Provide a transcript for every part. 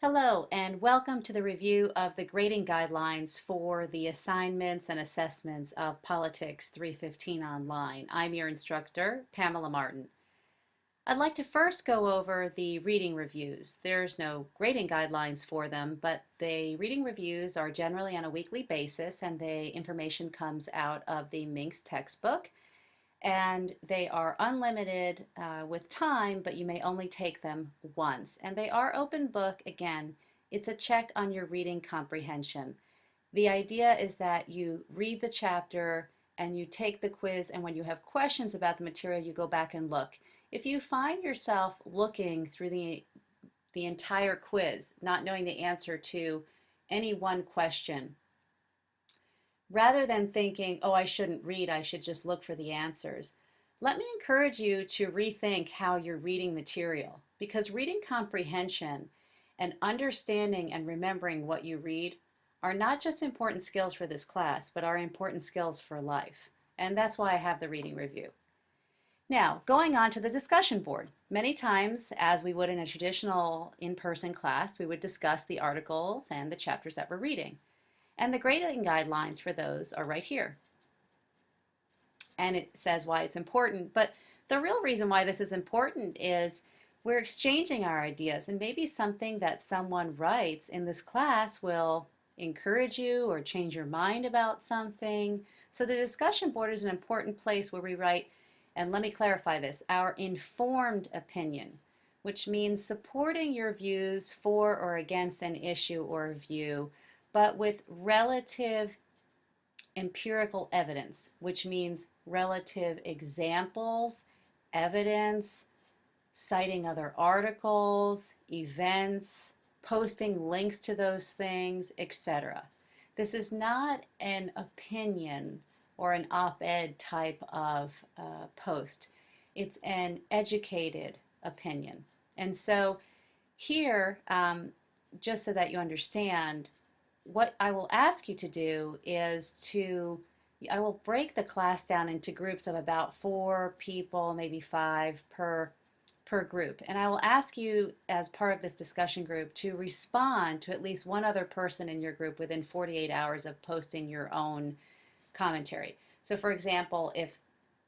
Hello, and welcome to the review of the grading guidelines for the assignments and assessments of Politics 315 online. I'm your instructor, Pamela Martin. I'd like to first go over the reading reviews. There's no grading guidelines for them, but the reading reviews are generally on a weekly basis, and the information comes out of the Minx textbook. And they are unlimited with time, but you may only take them once. And they are open book. Again, it's a check on your reading comprehension. The idea is that you read the chapter and you take the quiz, and when you have questions about the material, you go back and look. If you find yourself looking through the entire quiz, not knowing the answer to any one question, rather than thinking, oh, I shouldn't read, I should just look for the answers, let me encourage you to rethink how you're reading material, because reading comprehension and understanding and remembering what you read are not just important skills for this class, but are important skills for life. And that's why I have the reading review. Now, going on to the discussion board. Many times, as we would in a traditional in-person class, we would discuss the articles and the chapters that we're reading. And the grading guidelines for those are right here. And it says why it's important. But the real reason why this is important is we're exchanging our ideas, and maybe something that someone writes in this class will encourage you or change your mind about something. So the discussion board is an important place where we write, and let me clarify this, our informed opinion, which means supporting your views for or against an issue or view, but with relative empirical evidence, which means relative examples, evidence, citing other articles, events, posting links to those things, etc. This is not an opinion or an op-ed type of post. It's an educated opinion. And so here, just so that you understand, what I will ask you to do is I will break the class down into groups of about 4 people, maybe 5 per group. And I will ask you, as part of this discussion group, to respond to at least one other person in your group within 48 hours of posting your own commentary. So for example, if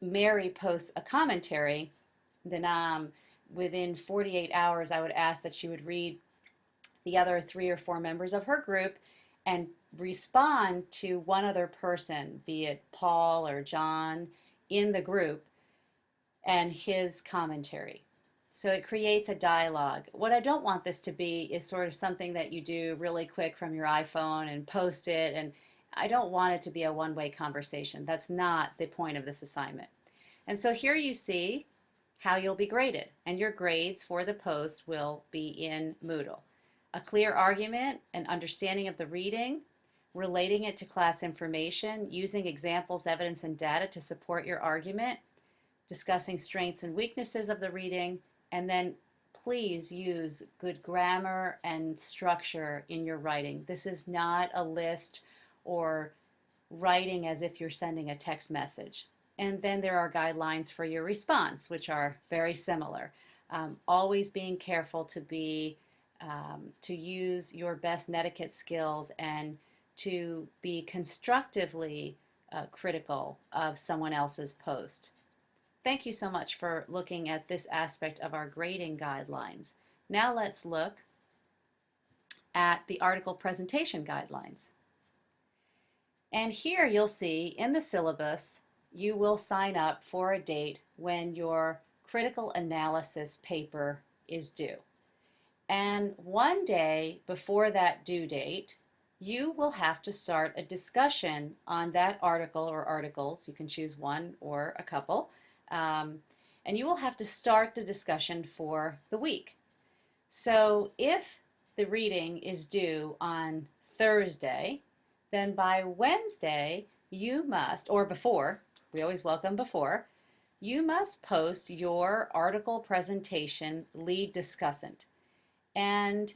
Mary posts a commentary, then within 48 hours I would ask that she would read the other 3 or 4 members of her group and respond to one other person, be it Paul or John, in the group and his commentary. So it creates a dialogue. What I don't want this to be is sort of something that you do really quick from your iPhone and post it, and I don't want it to be a one-way conversation. That's not the point of this assignment. And so here you see how you'll be graded, and your grades for the post will be in Moodle. A clear argument, an understanding of the reading, relating it to class information, using examples, evidence, and data to support your argument, discussing strengths and weaknesses of the reading, and then please use good grammar and structure in your writing. This is not a list or writing as if you're sending a text message. And then there are guidelines for your response, which are very similar. Always being careful to use your best netiquette skills and to be constructively critical of someone else's post. Thank you so much for looking at this aspect of our grading guidelines. Now let's look at the article presentation guidelines. And here you'll see in the syllabus you will sign up for a date when your critical analysis paper is due. And one day before that due date, you will have to start a discussion on that article or articles. You can choose one or a couple. And you will have to start the discussion for the week. So if the reading is due on Thursday, then by Wednesday you must, or before, we always welcome before, you must post your article presentation lead discussant. And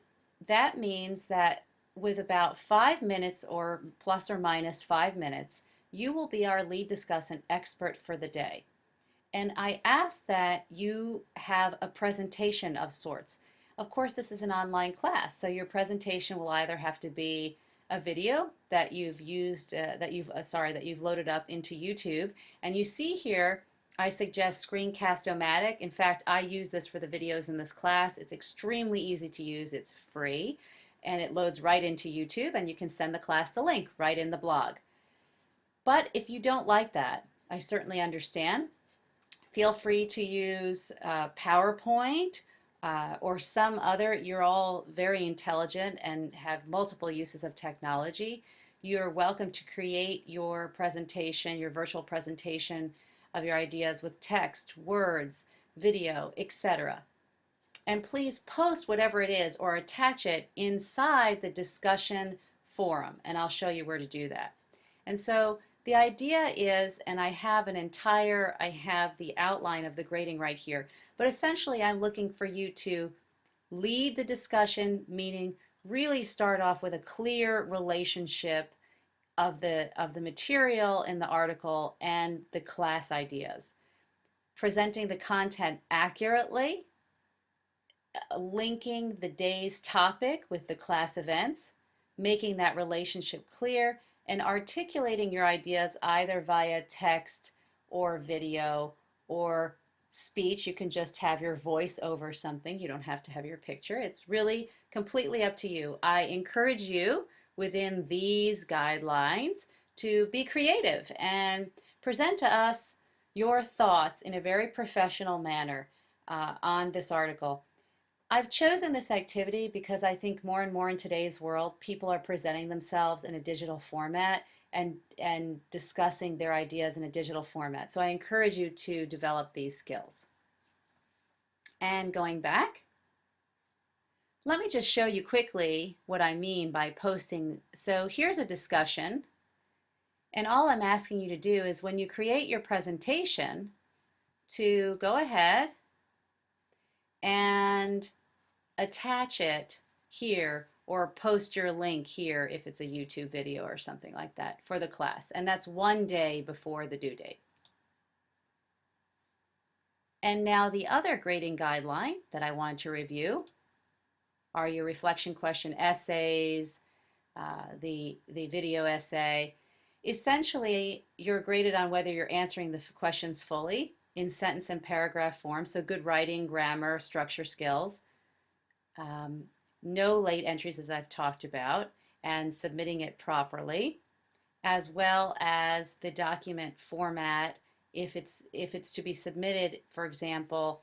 that means that with about 5 minutes or plus or minus 5 minutes, you will be our lead discussant expert for the day. And I ask that you have a presentation of sorts. Of course, this is an online class, so your presentation will either have to be a video that you've used, that you've loaded up into YouTube. And you see here, I suggest Screencast-O-Matic. In fact, I use this for the videos in this class. It's extremely easy to use. It's free, and it loads right into YouTube, and you can send the class the link right in the blog. But if you don't like that, I certainly understand. Feel free to use PowerPoint or some other. You're all very intelligent and have multiple uses of technology. You're welcome to create your presentation, your virtual presentation of your ideas with text, words, video, etc. And please post whatever it is or attach it inside the discussion forum, and I'll show you where to do that. And so the idea is, and I have the outline of the grading right here, but essentially I'm looking for you to lead the discussion, meaning really start off with a clear relationship of the material in the article and the class ideas. Presenting the content accurately, linking the day's topic with the class events, making that relationship clear, and articulating your ideas either via text or video or speech. You can just have your voice over something. You don't have to have your picture. It's really completely up to you. I encourage you within these guidelines to be creative and present to us your thoughts in a very professional manner on this article. I've chosen this activity because I think more and more in today's world, people are presenting themselves in a digital format and discussing their ideas in a digital format. So I encourage you to develop these skills. And going back, let me just show you quickly what I mean by posting. So here's a discussion, and all I'm asking you to do is when you create your presentation to go ahead and attach it here or post your link here if it's a YouTube video or something like that for the class. And that's one day before the due date. And now the other grading guideline that I wanted to review are your reflection question essays, the video essay. Essentially, you're graded on whether you're answering the questions fully in sentence and paragraph form, so good writing, grammar, structure skills. No late entries, as I've talked about, and submitting it properly, as well as the document format. If it's to be submitted, for example,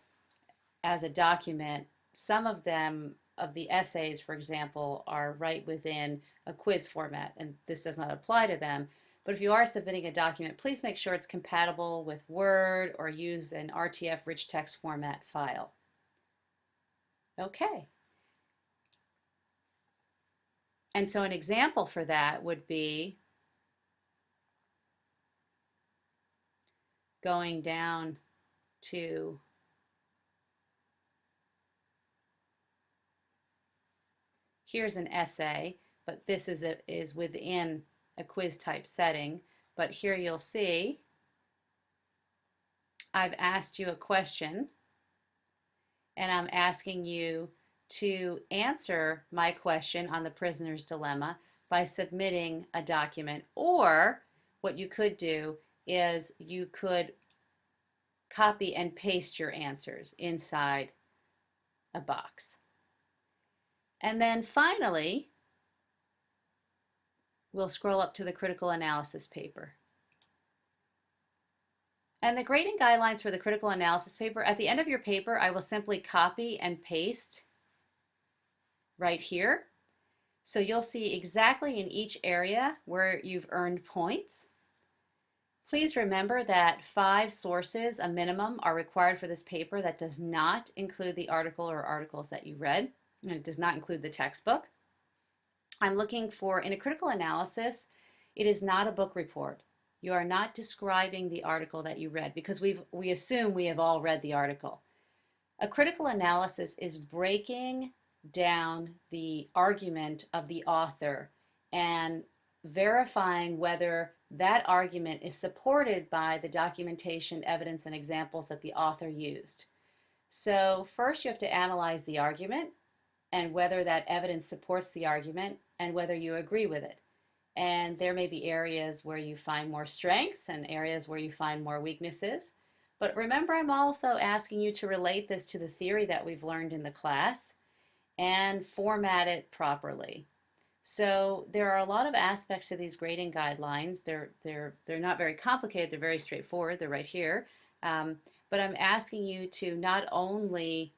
as a document, some of them, of the essays, for example, are right within a quiz format, and this does not apply to them. But if you are submitting a document, please make sure it's compatible with Word or use an RTF rich text format file. Okay. And so an example for that would be going down to here's an essay, but this is within a quiz type setting. But here you'll see I've asked you a question, and I'm asking you to answer my question on the prisoner's dilemma by submitting a document. Or what you could do is you could copy and paste your answers inside a box. And then finally, we'll scroll up to the critical analysis paper. And the grading guidelines for the critical analysis paper, at the end of your paper, I will simply copy and paste right here. So you'll see exactly in each area where you've earned points. Please remember that 5 sources, a minimum, are required for this paper. That does not include the article or articles that you read, and it does not include the textbook. I'm looking for, in a critical analysis, it is not a book report. You are not describing the article that you read because we assume we have all read the article. A critical analysis is breaking down the argument of the author and verifying whether that argument is supported by the documentation, evidence, and examples that the author used. So first you have to analyze the argument. and whether that evidence supports the argument and whether you agree with it. And there may be areas where you find more strengths and areas where you find more weaknesses. But remember, I'm also asking you to relate this to the theory that we've learned in the class and format it properly. So there are a lot of aspects to these grading guidelines. They're not very complicated. They're very straightforward. They're right here. Um, but I'm asking you to not only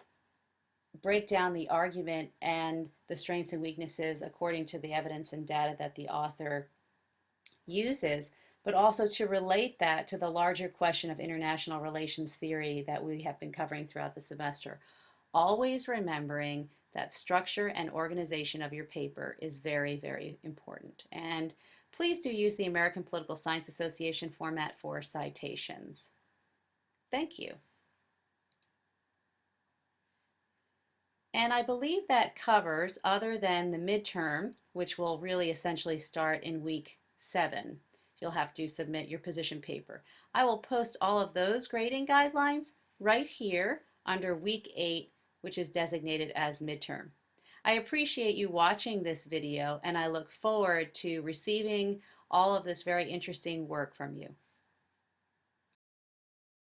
break down the argument and the strengths and weaknesses according to the evidence and data that the author uses, but also to relate that to the larger question of international relations theory that we have been covering throughout the semester. Always remembering that structure and organization of your paper is very, very important. And please do use the American Political Science Association format for citations. Thank you. And I believe that covers, other than the midterm, which will really essentially start in week 7. You'll have to submit your position paper. I will post all of those grading guidelines right here under week 8, which is designated as midterm. I appreciate you watching this video, and I look forward to receiving all of this very interesting work from you.